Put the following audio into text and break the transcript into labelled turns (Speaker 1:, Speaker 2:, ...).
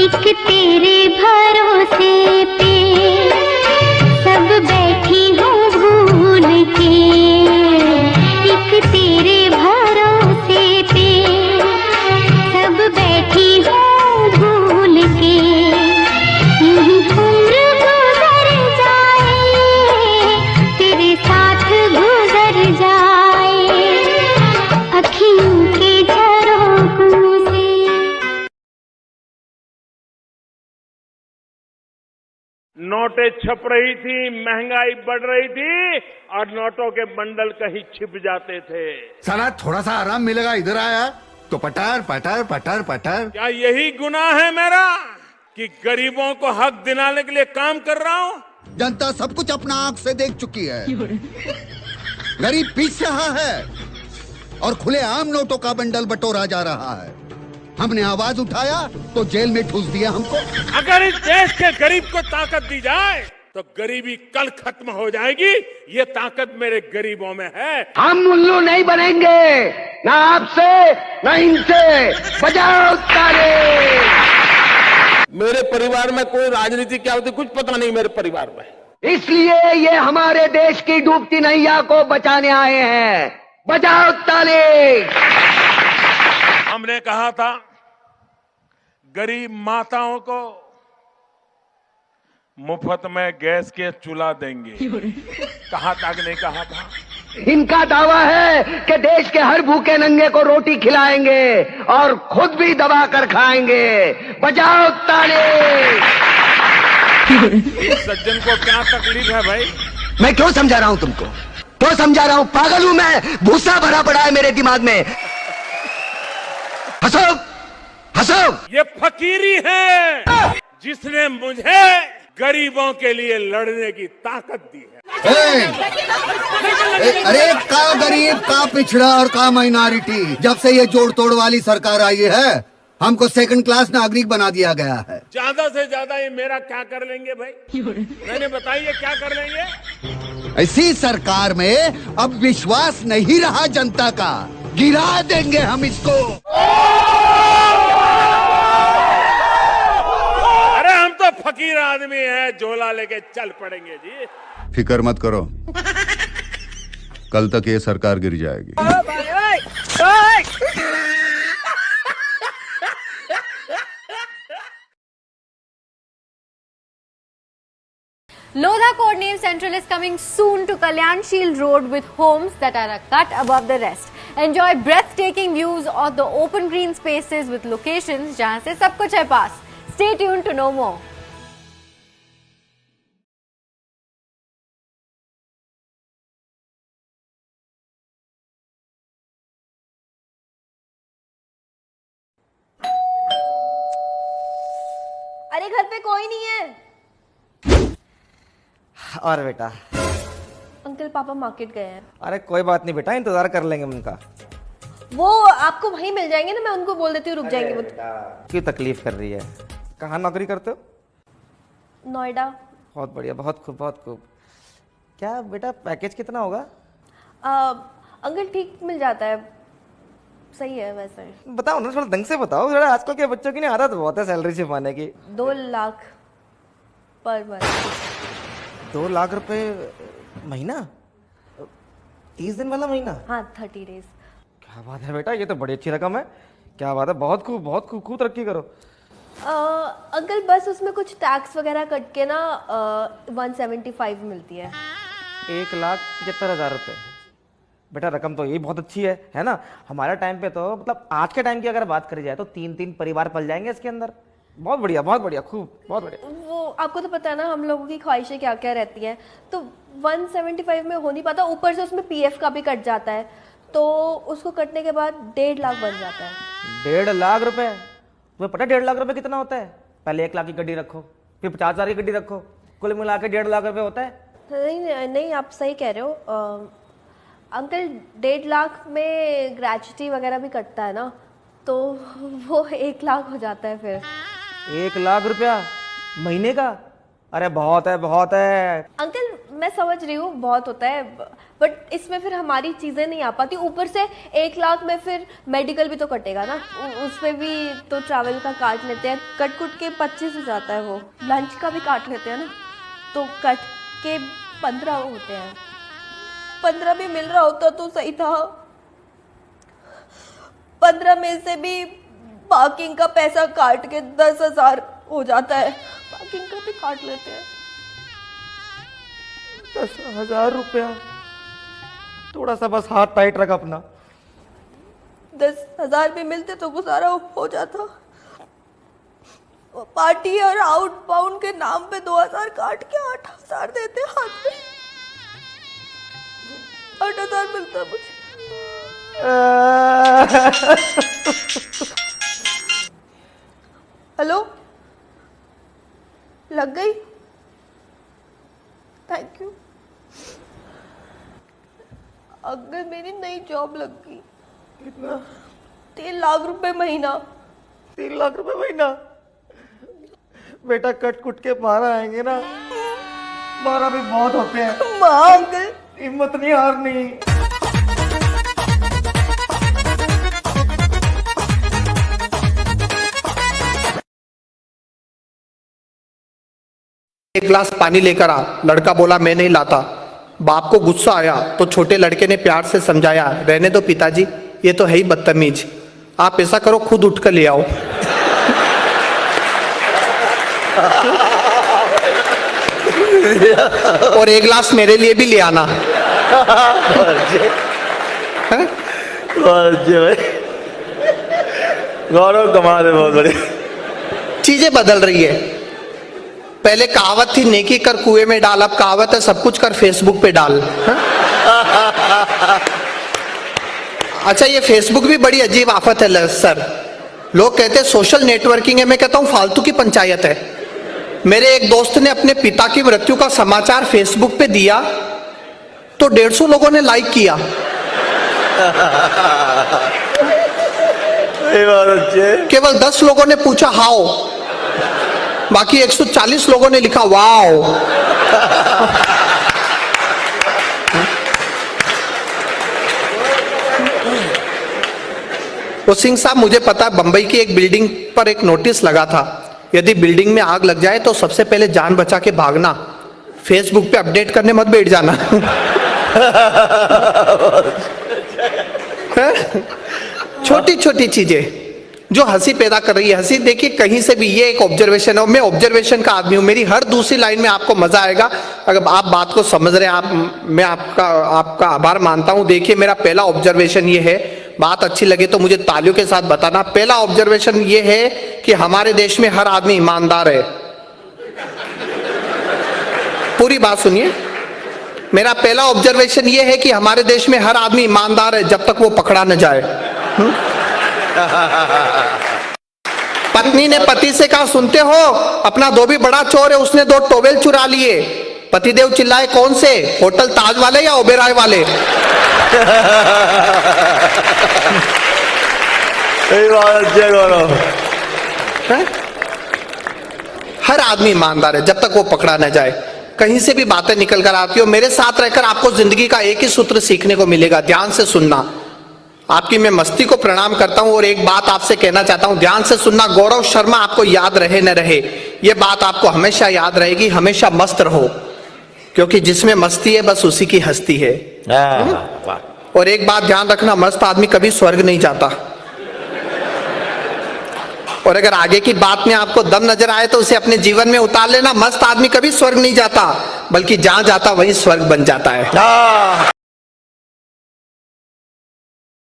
Speaker 1: एक तेरे भरोसे पे सब बैठी हूँ भूल के, एक तेरे भरोसे पे सब बैठी हूँ भूल के। यूं उम्र गुजर जाए तेरे साथ गुजर जाए अखियों के झरोखों से।
Speaker 2: नोटें छप रही थी, महंगाई बढ़ रही थी और नोटों के बंडल कहीं छिप जाते थे।
Speaker 3: साला थोड़ा सा आराम मिलेगा इधर आया तो पटार पटार पटार पटार।
Speaker 2: क्या यही गुनाह है मेरा कि गरीबों को हक दिलाने के लिए काम कर रहा हूँ?
Speaker 3: जनता सब कुछ अपना आंख से देख चुकी है। गरीब पीस रहा है और खुलेआम नोटों का बंडल बटोरा जा रहा है। हमने आवाज उठाया तो जेल में ठूस दिया हमको।
Speaker 2: अगर इस देश के गरीब को ताकत दी जाए तो गरीबी कल खत्म हो जाएगी। ये ताकत मेरे गरीबों में है।
Speaker 4: हम उल्लू नहीं बनेंगे, ना आपसे ना इनसे। बजाओ ताली।
Speaker 2: मेरे परिवार में कोई राजनीति क्या होती कुछ पता नहीं मेरे परिवार में।
Speaker 4: इसलिए ये हमारे देश की डूबती नैया को बचाने आए हैं। बजाओ ताली।
Speaker 2: हमने कहा था गरीब माताओं को मुफ्त में गैस के चूल्हा देंगे। कहा था कि नहीं कहा था?
Speaker 4: इनका दावा है कि देश के हर भूखे नंगे को रोटी खिलाएंगे और खुद भी दबा कर खाएंगे। बजाओ ताली।
Speaker 2: इस सज्जन को क्या तकलीफ है भाई?
Speaker 4: मैं क्यों समझा रहा हूं तुमको? क्यों समझा रहा हूं? पागल हूं मैं? भूसा भरा पड़ा है मेरे दिमाग में। हंसो हंसो।
Speaker 2: ये फकीरी है जिसने मुझे गरीबों के लिए लड़ने की ताकत दी है।
Speaker 3: अरे का गरीब का पिछड़ा और का माइनॉरिटी, जब से ये जोड़ तोड़ वाली सरकार आई है हमको सेकंड क्लास नागरिक बना दिया गया है।
Speaker 2: ज्यादा से ज्यादा ये मेरा क्या कर लेंगे भाई? मैंने बताइए क्या कर लेंगे?
Speaker 3: ऐसी सरकार में अब विश्वास नहीं रहा जनता का। गिरा देंगे हम इसको।
Speaker 2: अरे हम तो फकीर आदमी हैं, झोला लेके चल पड़ेंगे जी।
Speaker 3: फिक्र मत करो, कल तक ये सरकार गिर जाएगी।
Speaker 5: Lodha Codename Central is coming soon to Kalyan Shield Road with homes that are a cut above the rest. Enjoy breathtaking views of the open green spaces with locations जहां से सब कुछ है पास. Stay tuned to know more. अरे घर पे कोई नहीं है।
Speaker 6: और बेटा?
Speaker 5: अंकल पापा मार्केट गए हैं।
Speaker 6: अरे कोई बात नहीं बेटा, इंतजार कर लेंगे उनका।
Speaker 5: वो आपको वहीं मिल जाएंगे ना, मैं उनको बोल देती हूँ रुक जाएंगे।
Speaker 6: क्यों तकलीफ कर रही है? कहाँ नौकरी करते हो?
Speaker 5: नोएडा।
Speaker 6: बहुत बढ़िया, बहुत खूब बहुत खूब। क्या बेटा पैकेज कितना होगा?
Speaker 5: अंकल ठीक मिल जाता है, सही है वैसे।
Speaker 6: बताओ ना, थोड़ा ढंग से बताओ जरा। आजकल के बच्चों की नहीं आदत बहुत है सैलरी छिपाने की।
Speaker 5: 2 लाख पर मंथ।
Speaker 6: 2 लाख रुपए महीना? 30 दिन वाला महीना?
Speaker 5: हाँ 30 डेज।
Speaker 6: क्या बात है बेटा, ये तो बड़ी अच्छी रकम है। क्या बात है, बहुत खूब बहुत खूब, खूब तरक्की करो।
Speaker 5: अंकल बस उसमें कुछ टैक्स वगैरह कट के ना 175 मिलती है।
Speaker 6: 1,75,000 रुपये? बेटा रकम तो यही बहुत अच्छी है ना। हमारे टाइम पे तो मतलब आज के टाइम की अगर बात करी जाए तो 3-3 परिवार पल जाएंगे इसके अंदर। बहुत बढ़िया बहुत बढ़िया, खूब बहुत बढ़िया।
Speaker 5: वो आपको तो पता है ना हम लोगों की ख्वाहिशें क्या क्या रहती हैं, तो 175 में हो नहीं पाता। ऊपर से उसमें पीएफ का भी कट जाता है, तो उसको कटने के बाद 1.5 लाख बन जाता है।
Speaker 6: 1.5 लाख रुपए? तुम्हें पता है 1.5 लाख रुपए कितना होता है? पहले 1 लाख की गड्डी रखो, फिर 50,000 की गड्डी रखो, कुल मिला के 1.5 लाख रुपए होता है।
Speaker 5: नहीं नहीं आप सही कह रहे हो अंकल। 1.5 लाख में ग्रेच्युटी वगैरह भी कटता है ना, तो वो 1 लाख हो जाता है फिर।
Speaker 6: 1 लाख रुपया महीने का? अरे बहुत है बहुत है।
Speaker 5: अंकल
Speaker 7: मैं समझ रही हूँ बहुत होता है, बट इसमें फिर हमारी चीज़ें नहीं आ पाती। ऊपर से 1 लाख में फिर मेडिकल भी तो कटेगा ना, उसमें भी तो ट्रैवल का काट लेते हैं, कट कुट के 25 हो जाता है, वो लंच का भी काट लेते हैं ना, तो कट के 15 होते हैं। 15 भी मिल रहा होता तो सही था। 15 में से भी पार्किंग का पैसा काट के 10,000 हो जाता है, पार्किंग का भी काट लेते हैं।
Speaker 6: 10,000 रुपया, थोड़ा सा बस हाथ टाइट रख अपना।
Speaker 7: 10,000 भी मिलते तो गुजारा हो जाता। पार्टी और आउट बाउंड के नाम पे 2,000 काट के 8,000 देते हाथ में। 8,000 मिलता मुझे। हेलो, लग गई? Thank you. अगर मेरी नई जॉब लग गई,
Speaker 6: कितना?
Speaker 7: 3 लाख रुपए महीना।
Speaker 6: 3 लाख रुपए महीना? बेटा कट कुट के 12 आएंगे ना, 12 भी बहुत होते हैं।
Speaker 7: माँ अंकल,
Speaker 6: हिम्मत नहीं हारनी।
Speaker 8: एक गिलास पानी लेकर आ। लड़का बोला मैं नहीं लाता। बाप को गुस्सा आया तो छोटे लड़के ने प्यार से समझाया, रहने दो पिताजी, ये तो है ही बदतमीज, आप ऐसा करो खुद उठकर ले आओ। और एक गिलास मेरे लिए भी ले आना।
Speaker 9: गौरव कमा दे बहुत बड़ी।
Speaker 8: चीजें बदल रही है। पहले कहावत थी नेकी कर कुएं में डाल, अब कहावत है सब कुछ कर फेसबुक पे डाल। अच्छा, ये फेसबुक भी बड़ी अजीब आफत है सर। लोग कहते हैं सोशल नेटवर्किंग है, मैं कहता हूं फालतू की पंचायत है। मेरे एक दोस्त ने अपने पिता की मृत्यु का समाचार फेसबुक पे दिया तो 150 लोगों ने लाइक किया। केवल 10 लोगों ने पूछा हाउ, बाकी 140 लोगों ने लिखा वाओ। तो सिंह साहब, मुझे पता है बंबई की एक बिल्डिंग पर एक नोटिस लगा था, यदि बिल्डिंग में आग लग जाए तो सबसे पहले जान बचा के भागना, फेसबुक पे अपडेट करने मत बैठ जाना। छोटी छोटी चीजें जो हंसी पैदा कर रही है। हंसी देखिए कहीं से भी, ये एक ऑब्जर्वेशन है, मैं ऑब्जर्वेशन का आदमी हूं, मेरी हर दूसरी लाइन में आपको मजा आएगा अगर आप बात को समझ रहे हैं। मैं आपका आभार मानता हूं। देखिए, मेरा पहला ऑब्जर्वेशन ये है, बात अच्छी लगे तो मुझे तालियों के साथ बताना। पहला ऑब्जर्वेशन ये है कि हमारे देश में हर आदमी ईमानदार है। पूरी बात सुनिए, मेरा पहला ऑब्जर्वेशन ये है कि हमारे देश में हर आदमी ईमानदार है जब तक वो पकड़ा न जाए। पत्नी ने पति से कहा, सुनते हो अपना धोबी बड़ा चोर है, उसने 2 टॉवेल चुरा लिए। पतिदेव चिल्लाए, कौन से, होटल ताज वाले या ओबेरॉय वाले? हर आदमी ईमानदार है जब तक वो पकड़ा न जाए। कहीं से भी बातें निकल कर आती हो, मेरे साथ रहकर आपको जिंदगी का एक ही सूत्र सीखने को मिलेगा, ध्यान से सुनना। आपकी मैं मस्ती को प्रणाम करता हूं और एक बात आपसे कहना चाहता हूं, ध्यान से सुनना। गौरव शर्मा आपको याद रहे न रहे, ये बात आपको हमेशा याद रहेगी। हमेशा मस्त रहो, क्योंकि जिसमें मस्ती है बस उसी की हस्ती है। और एक बात ध्यान रखना, मस्त आदमी कभी स्वर्ग नहीं जाता। और अगर आगे की बात में आपको दम नजर आए तो उसे अपने जीवन में उतार लेना। मस्त आदमी कभी स्वर्ग नहीं जाता, बल्कि जहां जाता वहीं स्वर्ग बन जाता है।